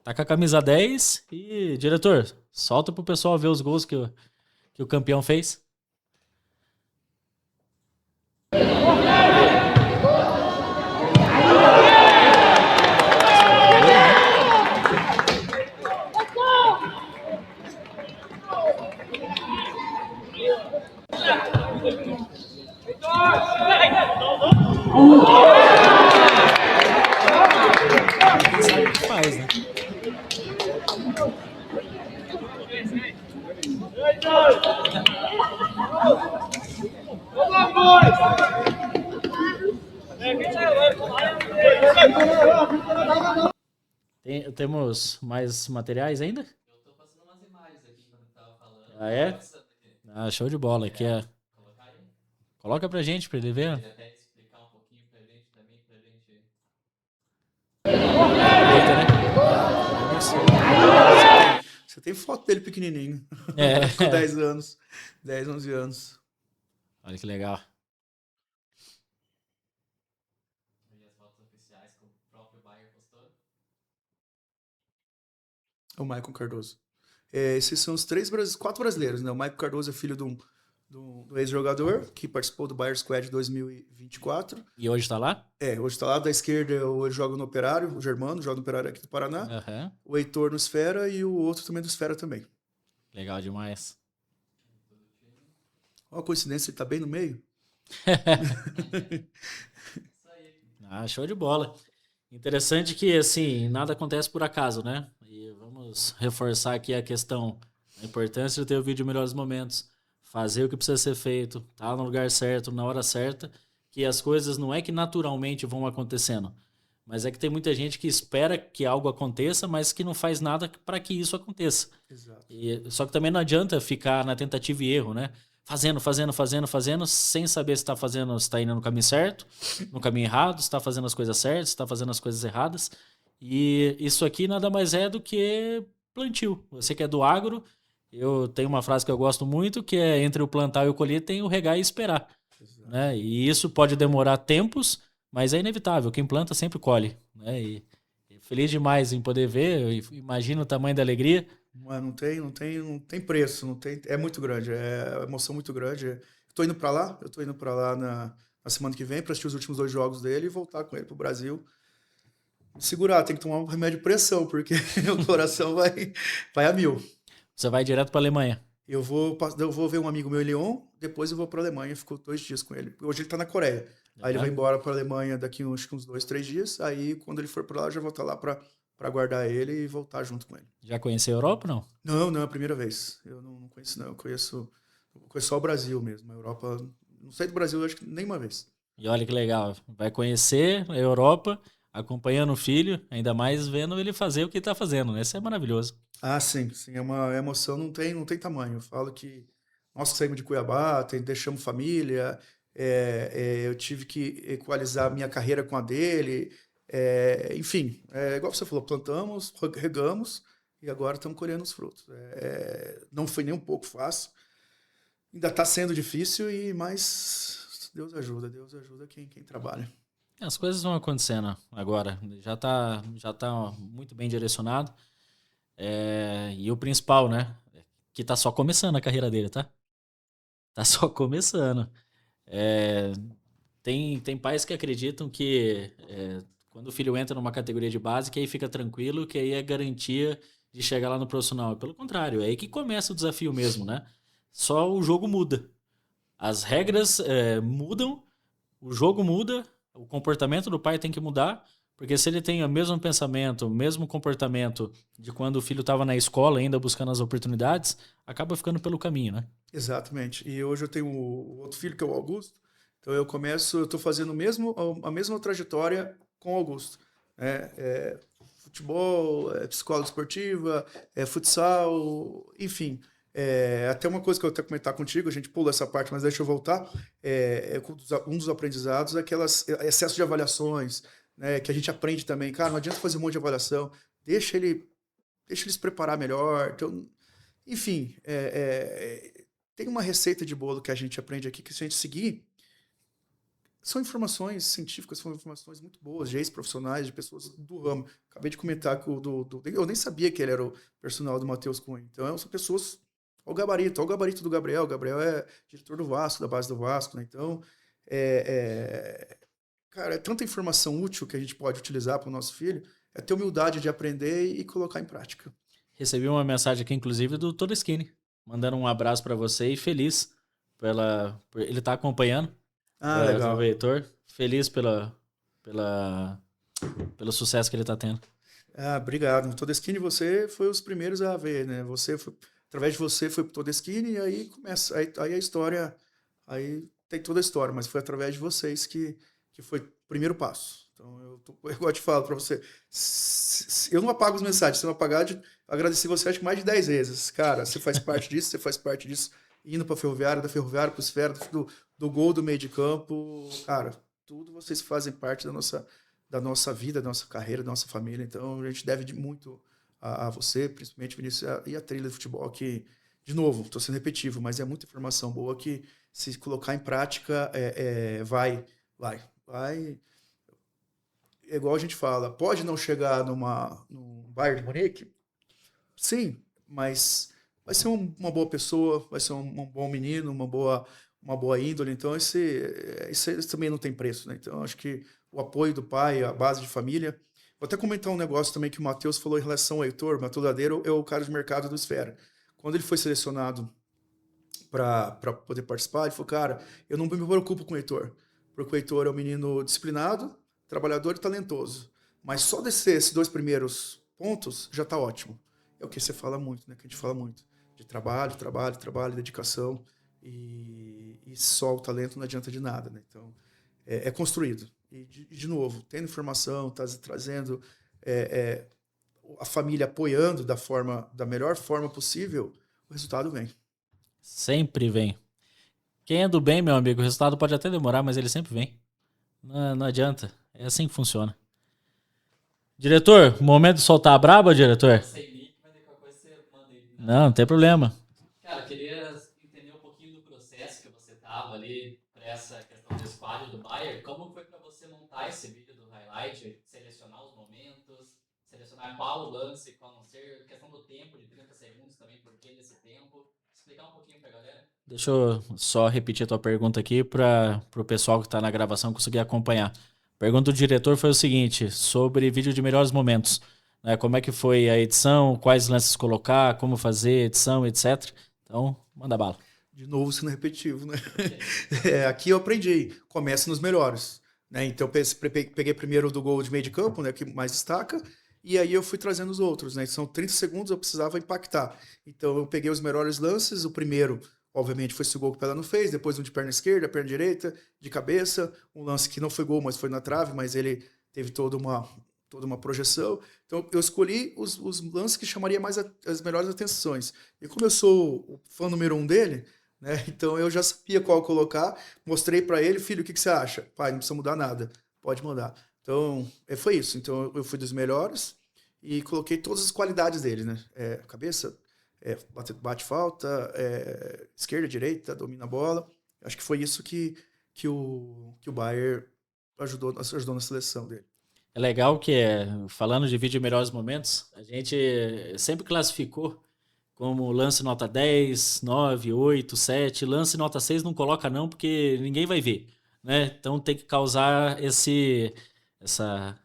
Tá com a camisa 10. E, diretor, solta pro pessoal ver os gols que o campeão fez. Sabe o que faz, né? Temos mais materiais ainda? Eu tô passando umas imagens aqui quando eu tava falando. Ah, é? Passando aqui. Ah, show de bola. Aqui é... Colocar aí. Coloca pra gente, pra ele ver. Pode até explicar um pouquinho pra gente também, pra gente... Eita, né? Você tem foto dele pequenininho. É. Com 10 anos. 10, 11 anos. Olha que legal. E as fotos oficiais que o próprio Bayern postou. O Maicon Cardoso. Esses são os 4 brasileiros, né? O Maicon Cardoso é filho do ex-jogador que participou do Bayern Squad 2024. E hoje tá lá? Hoje está lá da esquerda, eu jogo no Operário, o Germano joga no Operário aqui do Paraná. Aham. O Heitor no Esfera e o outro também do Esfera também. Legal demais. Olha a coincidência, ele tá bem no meio. Ah, show de bola. Interessante que, assim, nada acontece por acaso, né? E vamos reforçar aqui a questão, a importância de ter o vídeo Melhores Momentos, fazer o que precisa ser feito, tá no lugar certo, na hora certa, que as coisas não é que naturalmente vão acontecendo, mas é que tem muita gente que espera que algo aconteça, mas que não faz nada para que isso aconteça. Exato. Só que também não adianta ficar na tentativa e erro, né? Fazendo, sem saber se está fazendo, se está indo no caminho certo, no caminho errado, se está fazendo as coisas certas, se está fazendo as coisas erradas. E isso aqui nada mais é do que plantio. Você que é do agro, eu tenho uma frase que eu gosto muito, que é entre o plantar e o colher tem o regar e esperar. Né? E isso pode demorar tempos, mas é inevitável. Quem planta sempre colhe. Né? E feliz demais em poder ver, eu imagino o tamanho da alegria. Mas não tem preço, é muito grande, é uma emoção muito grande. Eu tô indo para lá na semana que vem para assistir os últimos 2 jogos dele e voltar com ele pro Brasil. Segurar, tem que tomar um remédio de pressão, porque o coração vai a 1000. Você vai direto para Alemanha. Eu vou ver um amigo meu em Lyon, depois eu vou para Alemanha, ficou 2 dias com ele. Hoje ele tá na Coreia. Aí ele vai embora para Alemanha daqui uns 2, 3 dias. Aí quando ele for para lá, eu já vou estar lá para guardar ele e voltar junto com ele. Já conheceu a Europa, não? Não, é a primeira vez. Eu não conheço, não. Eu conheço só o Brasil mesmo. A Europa, não sei do Brasil, acho que nenhuma vez. E olha que legal. Vai conhecer a Europa, acompanhando o filho, ainda mais vendo ele fazer o que está fazendo. Isso é maravilhoso. Ah, sim. É uma emoção, não tem tamanho. Eu falo que nós saímos de Cuiabá, deixamos família, eu tive que equalizar a minha carreira com a dele. Enfim, igual você falou, plantamos, regamos e agora estamos colhendo os frutos. Não foi nem um pouco fácil, ainda está sendo difícil, mas Deus ajuda quem trabalha. As coisas vão acontecendo agora, já tá muito bem direcionado. E o principal, né, que tá só começando a carreira dele, tá? Tá só começando. Tem pais que acreditam que quando o filho entra numa categoria de base, que aí fica tranquilo, que aí é garantia de chegar lá no profissional. Pelo contrário, é aí que começa o desafio mesmo, né? Só o jogo muda. As regras mudam, o jogo muda, o comportamento do pai tem que mudar, porque se ele tem o mesmo pensamento, o mesmo comportamento de quando o filho estava na escola ainda buscando as oportunidades, acaba ficando pelo caminho, né? Exatamente. E hoje eu tenho o outro filho, que é o Augusto, então eu estou fazendo a mesma trajetória com o Augusto. Futebol, psicóloga esportiva, futsal, enfim. Até uma coisa que eu até comentar contigo, a gente pula essa parte, mas deixa eu voltar. Um dos aprendizados é excesso de avaliações, né, que a gente aprende também. Cara, não adianta fazer um monte de avaliação, deixa ele se preparar melhor. Então, enfim, tem uma receita de bolo que a gente aprende aqui, que se a gente seguir, são informações científicas, são informações muito boas, de ex-profissionais, de pessoas do ramo. Acabei de comentar que eu nem sabia que ele era o personal do Matheus Cunha. Então, são pessoas... Olha o gabarito do Gabriel. O Gabriel é diretor do Vasco, da base do Vasco, né? Então, cara, é tanta informação útil que a gente pode utilizar para o nosso filho, é ter humildade de aprender e colocar em prática. Recebi uma mensagem aqui, inclusive, do Todo Skinny, mandando um abraço para você e feliz por ele estar acompanhando. Legal. O Heitor, feliz pelo sucesso que ele está tendo. Obrigado. No Todo Skinny você foi os primeiros a ver, né? Através de você foi pro Todo Skinny e aí começa, aí a história, aí tem toda a história, mas foi através de vocês que foi o primeiro passo. Então, eu te falo para você, eu não apago as mensagens, se eu não apagar, agradeci você acho que mais de 10 vezes. Cara, você faz parte disso, indo para a Ferroviária, da Ferroviária para o Esfera, do gol, do meio de campo, cara, tudo vocês fazem parte da nossa vida, da nossa carreira, da nossa família. Então, a gente deve muito a você, principalmente, Vinícius, e a trilha de futebol, que, de novo, estou sendo repetitivo, mas é muita informação boa que, se colocar em prática, vai. É igual a gente fala, pode não chegar num Bayern de Munique? Sim, mas vai ser uma boa pessoa, vai ser um bom menino, uma boa índole. Então, isso também não tem preço, né? Então, acho que o apoio do pai, a base de família. Vou até comentar um negócio também que o Matheus falou em relação ao Heitor. O Matheus Ladeiro é o cara de mercado do Esfera. Quando ele foi selecionado para poder participar, ele falou, cara, eu não me preocupo com o Heitor, porque o Heitor é um menino disciplinado, trabalhador e talentoso. Mas só esses 2 primeiros pontos já está ótimo. É o que você fala muito, né? Que a gente fala muito. De trabalho, dedicação. E só o talento não adianta de nada, né? Então, é construído. E, de novo, tendo informação, trazendo a família apoiando da melhor forma possível, o resultado vem. Sempre vem. Quem é do bem, meu amigo, o resultado pode até demorar, mas ele sempre vem. Não adianta. É assim que funciona. Diretor, momento de soltar a braba, diretor? Sem link, mas daqui a coisa você manda aí. Não tem problema. Cara, queria entender um pouquinho do processo que você tava ali para essa questão do squad do Bayern. Como foi para você montar esse vídeo do highlight, selecionar os momentos, selecionar qual o lance, qual não ser, questão do tempo de 30 segundos também, por que desse tempo? Explicar um pouquinho pra galera. Deixa eu só repetir a tua pergunta aqui para o pessoal que está na gravação conseguir acompanhar. A pergunta do diretor foi o seguinte, sobre vídeo de melhores momentos. Né, como é que foi a edição, quais lances colocar, como fazer edição, etc. Então, manda bala. De novo, sendo repetitivo, né? Aqui eu aprendi, começa nos melhores. Né? Então, eu peguei primeiro do gol de meio de campo, né, que mais destaca, e aí eu fui trazendo os outros. Né? São 30 segundos, eu precisava impactar. Então, eu peguei os melhores lances, o primeiro... Obviamente foi esse gol que o Pelé não fez, depois um de perna esquerda, perna direita, de cabeça, um lance que não foi gol, mas foi na trave, mas ele teve toda uma projeção. Então eu escolhi os lances que chamaria mais as melhores atenções. E como eu sou o fã número 1 dele, né, então eu já sabia qual colocar, mostrei para ele, filho, o que você acha? Pai, não precisa mudar nada, pode mandar. Então foi isso, então eu fui dos melhores e coloquei todas as qualidades dele, né, cabeça... bate falta, esquerda, direita, domina a bola. Acho que foi isso que o Bayern ajudou na seleção dele. É legal que, falando de vídeo de melhores momentos, a gente sempre classificou como lance nota 10, 9, 8, 7. Lance nota 6 não coloca não, porque ninguém vai ver. Né? Então tem que causar essa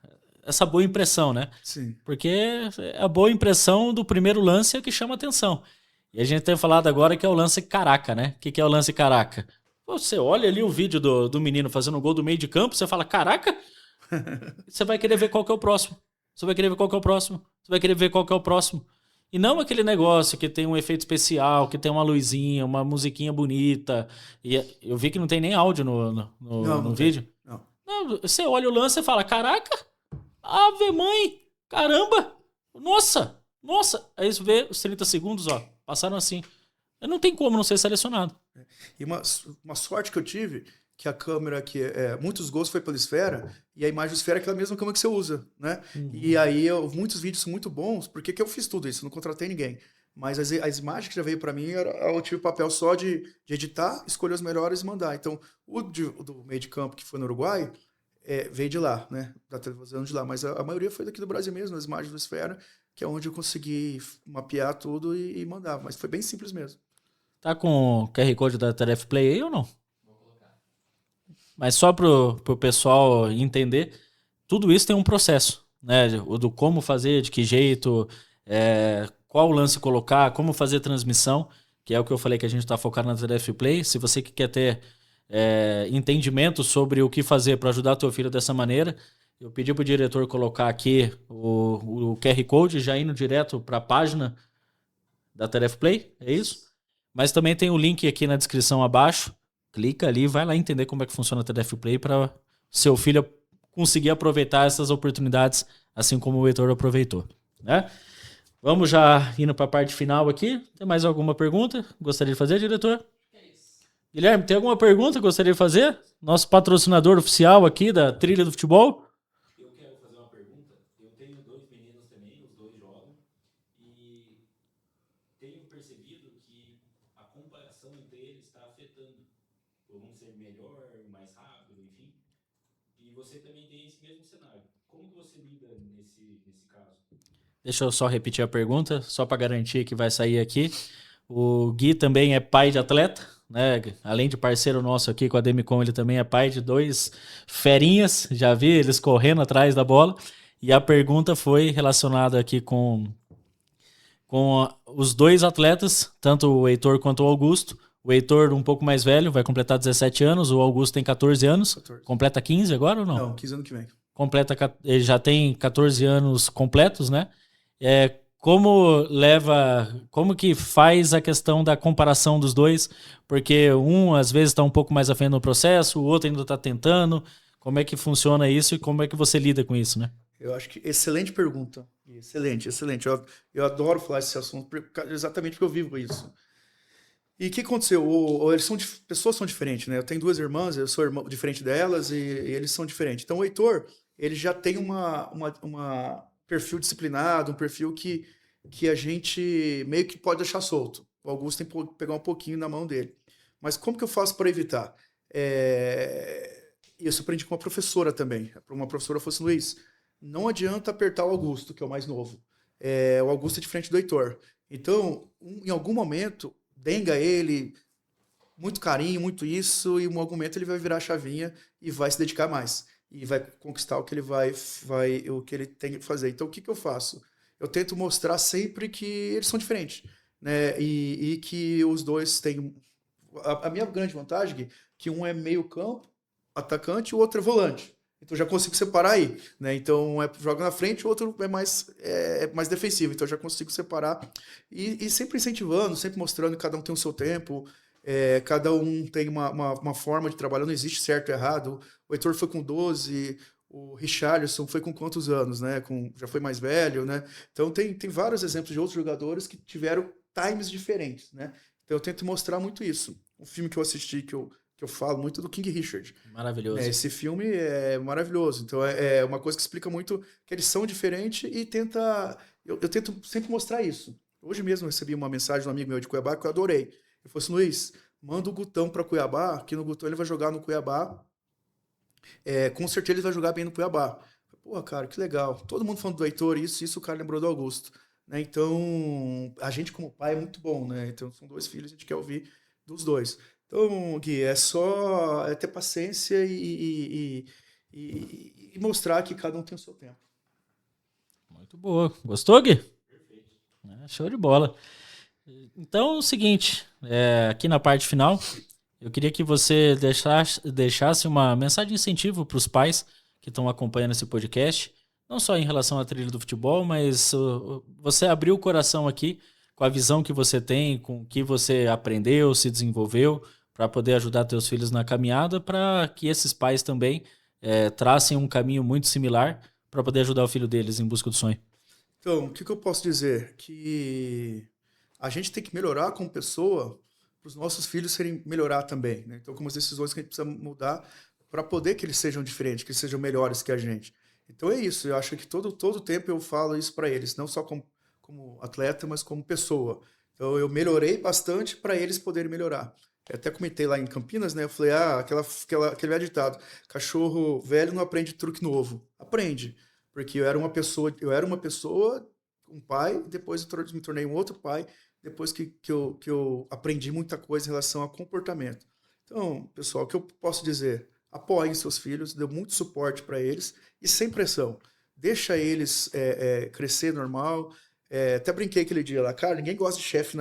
boa impressão, né? Sim. Porque a boa impressão do primeiro lance é o que chama atenção. E a gente tem falado agora que é o lance caraca, né? O que é o lance caraca? Você olha ali o vídeo do menino fazendo um gol do meio de campo, você fala, caraca! Você vai querer ver qual que é o próximo. Você vai querer ver qual que é o próximo. Você vai querer ver qual que é o próximo. E não aquele negócio que tem um efeito especial, que tem uma luzinha, uma musiquinha bonita. E eu vi que não tem nem áudio no vídeo. Não, você olha o lance e fala, caraca! Ave mãe, caramba, nossa. Aí você vê os 30 segundos, ó, passaram assim. Não tem como não ser selecionado. E uma sorte que eu tive, que a câmera que muitos gols foi pela esfera, e a imagem da esfera é aquela mesma câmera que você usa, né? E aí muitos vídeos são muito bons, porque que eu fiz tudo isso, não contratei ninguém. Mas as imagens que já veio para mim, eu tive o papel só de editar, escolher os melhores e mandar. Então, do meio de campo, que foi no Uruguai, veio de lá, né? Da televisão de lá. Mas a maioria foi daqui do Brasil mesmo, as imagens do esfera, que é onde eu consegui mapear tudo e mandar. Mas foi bem simples mesmo. Tá com o QR Code da Tarefa Play aí ou não? Mas só pro pessoal entender, tudo isso tem um processo, né? Do como fazer, de que jeito, qual lance colocar, como fazer transmissão, que é o que eu falei que a gente está focado na TDF Play. Se você que quer ter entendimento sobre o que fazer para ajudar teu filho dessa maneira, eu pedi pro diretor colocar aqui o QR Code, já indo direto para a página da TDF Play, é isso? Mas também tem o link aqui na descrição abaixo. Clica ali e vai lá entender como é que funciona a TDF Play para seu filho conseguir aproveitar essas oportunidades, assim como o Heitor aproveitou, né? Vamos já indo para a parte final aqui. Tem mais alguma pergunta? Gostaria de fazer, diretor? Guilherme, tem alguma pergunta que gostaria de fazer? Nosso patrocinador oficial aqui da Trilha do Futebol. Eu quero fazer uma pergunta. Eu tenho 2 meninos também, os 2 jogam, e tenho percebido que a comparação entre eles está afetando. Por um ser melhor, mais rápido, enfim. E você também tem esse mesmo cenário. Como que você lida nesse caso? Deixa eu só repetir a pergunta, só para garantir que vai sair aqui. O Gui também é pai de atleta, né? Além de parceiro nosso aqui com a Demicon, ele também é pai de 2 ferinhas. Já vi eles correndo atrás da bola. E a pergunta foi relacionada aqui com os 2 atletas, tanto o Heitor quanto o Augusto. O Heitor um pouco mais velho, vai completar 17 anos. O Augusto tem 14 anos. 14. Completa 15 agora ou não? Não, 15 anos que vem. Ele já tem 14 anos completos, né? Como que faz a questão da comparação dos 2? Porque um às vezes está um pouco mais à frente no processo, o outro ainda está tentando. Como é que funciona isso e como é que você lida com isso, né? Eu acho que excelente pergunta. Excelente, excelente. Eu adoro falar esse assunto exatamente porque eu vivo isso. E o que aconteceu? Pessoas são diferentes, né? Eu tenho 2 irmãs, eu sou irmão diferente delas e eles são diferentes. Então o Heitor, ele já tem uma perfil disciplinado, um perfil que a gente meio que pode deixar solto. O Augusto tem que pegar um pouquinho na mão dele. Mas como que eu faço para evitar? Isso eu aprendi com uma professora também. Uma professora falou assim, Luiz, não adianta apertar o Augusto, que é o mais novo. O Augusto é diferente do Heitor. Então, em algum momento, denga ele, muito carinho, muito isso, e em algum momento ele vai virar a chavinha e vai se dedicar mais. E vai conquistar o que ele tem que fazer. Então, o que eu faço? Eu tento mostrar sempre que eles são diferentes, né? E que os 2 têm... A minha grande vantagem é que um é meio campo, atacante, e o outro é volante. Então, eu já consigo separar aí, né? Então, joga na frente, o outro é mais defensivo. Então, eu já consigo separar. E sempre incentivando, sempre mostrando que cada um tem o seu tempo, cada um tem uma forma de trabalhar, não existe certo e errado. O Heitor foi com 12, o Richarlison foi com quantos anos, né? Já foi mais velho, né? Então tem vários exemplos de outros jogadores que tiveram times diferentes, né? Então eu tento mostrar muito isso. Um filme que eu assisti, que eu falo muito, do King Richard. Maravilhoso. Esse filme é maravilhoso. Então é uma coisa que explica muito que eles são diferentes e eu tento sempre mostrar isso. Hoje mesmo eu recebi uma mensagem de um amigo meu de Cuiabá que eu adorei. Ele falou assim, Luiz, manda o Gutão para Cuiabá, que no Gutão ele vai jogar no Cuiabá. Com certeza ele vai jogar bem no Cuiabá. Pô, cara, que legal. Todo mundo falando do Heitor, isso o cara lembrou do Augusto. Né? Então, a gente como pai é muito bom, né? Então, são 2 filhos, a gente quer ouvir dos 2. Então, Gui, é só ter paciência e mostrar que cada um tem o seu tempo. Muito boa. Gostou, Gui? Perfeito. Show de bola. Então, é o seguinte, aqui na parte final, eu queria que você deixasse uma mensagem de incentivo para os pais que estão acompanhando esse podcast, não só em relação à trilha do futebol, mas você abriu o coração aqui com a visão que você tem, com o que você aprendeu, se desenvolveu, para poder ajudar teus filhos na caminhada, para que esses pais também tracem um caminho muito similar para poder ajudar o filho deles em busca do sonho. Então, o que eu posso dizer? Que a gente tem que melhorar como pessoa para os nossos filhos melhorar também, né? Então, como as decisões que a gente precisa mudar para poder que eles sejam diferentes, que eles sejam melhores que a gente. Então é isso, eu acho que todo tempo eu falo isso para eles, não só como atleta, mas como pessoa. Então eu melhorei bastante para eles poderem melhorar. Eu até comentei lá em Campinas, né? Eu falei, aquele velho ditado, cachorro velho não aprende truque novo. Aprende, porque eu era uma pessoa, um pai, depois eu me tornei um outro pai, depois que eu aprendi muita coisa em relação a comportamento. Então, pessoal, o que eu posso dizer? Apoiem seus filhos, dê muito suporte para eles e sem pressão. Deixa eles crescer normal. Até brinquei aquele dia lá, cara, ninguém gosta de chefe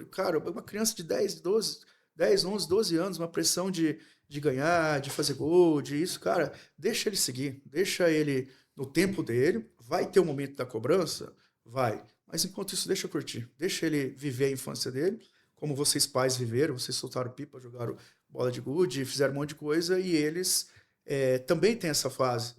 cara, uma criança de 10, 11, 12 anos, uma pressão de ganhar, de fazer gol, de isso, cara, deixa ele seguir, deixa ele no tempo dele, vai ter um momento da cobrança? Vai, mas enquanto isso, deixa eu curtir, deixa ele viver a infância dele, como vocês pais viveram, vocês soltaram pipa, jogaram bola de gude, fizeram um monte de coisa, e eles também têm essa fase.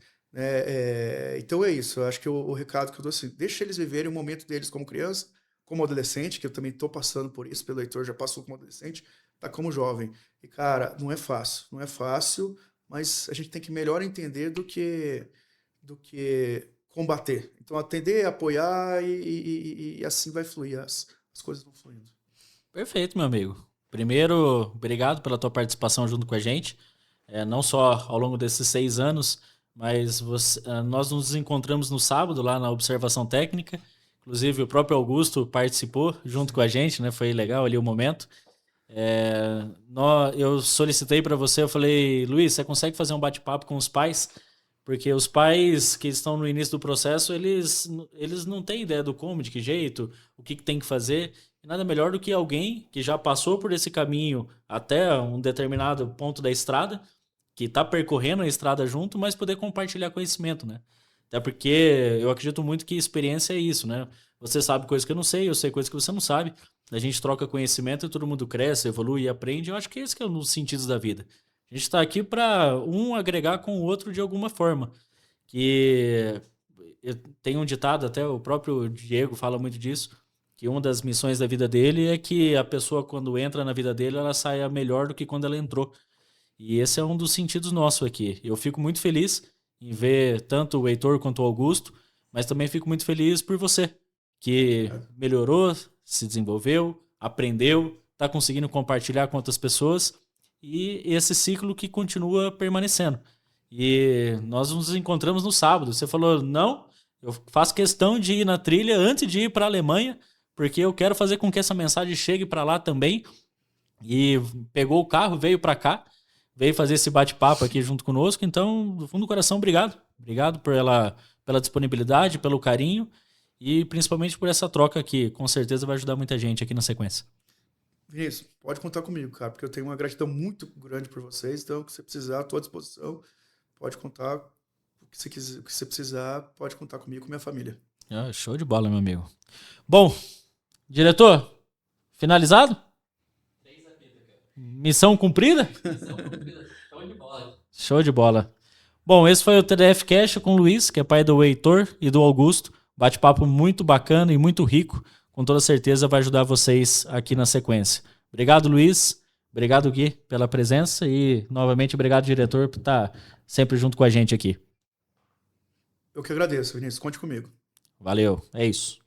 Então é isso, eu acho que o recado que eu dou assim, deixa eles viverem o momento deles como criança, como adolescente, que eu também estou passando por isso, pelo Heitor já passou como adolescente, tá como jovem. E cara, não é fácil, mas a gente tem que melhor entender do que combater. Então atender, apoiar e assim vai fluir, as coisas vão fluindo. Perfeito, meu amigo. Primeiro, obrigado pela tua participação junto com a gente, não só ao longo desses 6 anos, mas nós nos encontramos no sábado lá na Observação Técnica. Inclusive, o próprio Augusto participou junto com a gente, né? Foi legal ali o momento. Eu solicitei para você, eu falei, Luiz, você consegue fazer um bate-papo com os pais? Porque os pais que estão no início do processo, eles não têm ideia do como, de que jeito, o que tem que fazer. E nada melhor do que alguém que já passou por esse caminho até um determinado ponto da estrada, que está percorrendo a estrada junto, mas poder compartilhar conhecimento, né? Até porque eu acredito muito que experiência é isso, né? Você sabe coisas que eu não sei, eu sei coisas que você não sabe. A gente troca conhecimento e todo mundo cresce, evolui e aprende. Eu acho que esse que é um dos sentidos da vida. A gente está aqui para agregar com o outro de alguma forma. Que tem um ditado, até o próprio Diego fala muito disso, que uma das missões da vida dele é que a pessoa, quando entra na vida dele, ela saia melhor do que quando ela entrou. E esse é um dos sentidos nossos aqui. Eu fico muito feliz em ver tanto o Heitor quanto o Augusto, mas também fico muito feliz por você, que melhorou, se desenvolveu, aprendeu, está conseguindo compartilhar com outras pessoas e esse ciclo que continua permanecendo. E nós nos encontramos no sábado. Você falou, não, eu faço questão de ir na trilha antes de ir para a Alemanha, porque eu quero fazer com que essa mensagem chegue para lá também. E pegou o carro, veio para cá, veio fazer esse bate-papo aqui junto conosco. Então, do fundo do coração, obrigado. Obrigado pela disponibilidade, pelo carinho e principalmente por essa troca que com certeza vai ajudar muita gente aqui na sequência. Vinícius, pode contar comigo, cara, porque eu tenho uma gratidão muito grande por vocês. Então, o que você precisar, estou à disposição. Pode contar o que você precisar, pode contar comigo, com minha família. Show de bola, meu amigo. Bom, diretor, finalizado? Missão cumprida? Missão cumprida. Show de bola. Show de bola. Bom, esse foi o TDF Cash com o Luiz, que é pai do Heitor e do Augusto. Bate-papo muito bacana e muito rico. Com toda certeza vai ajudar vocês aqui na sequência. Obrigado, Luiz. Obrigado, Gui, pela presença. E, novamente, obrigado, diretor, por estar sempre junto com a gente aqui. Eu que agradeço, Vinícius. Conte comigo. Valeu. É isso.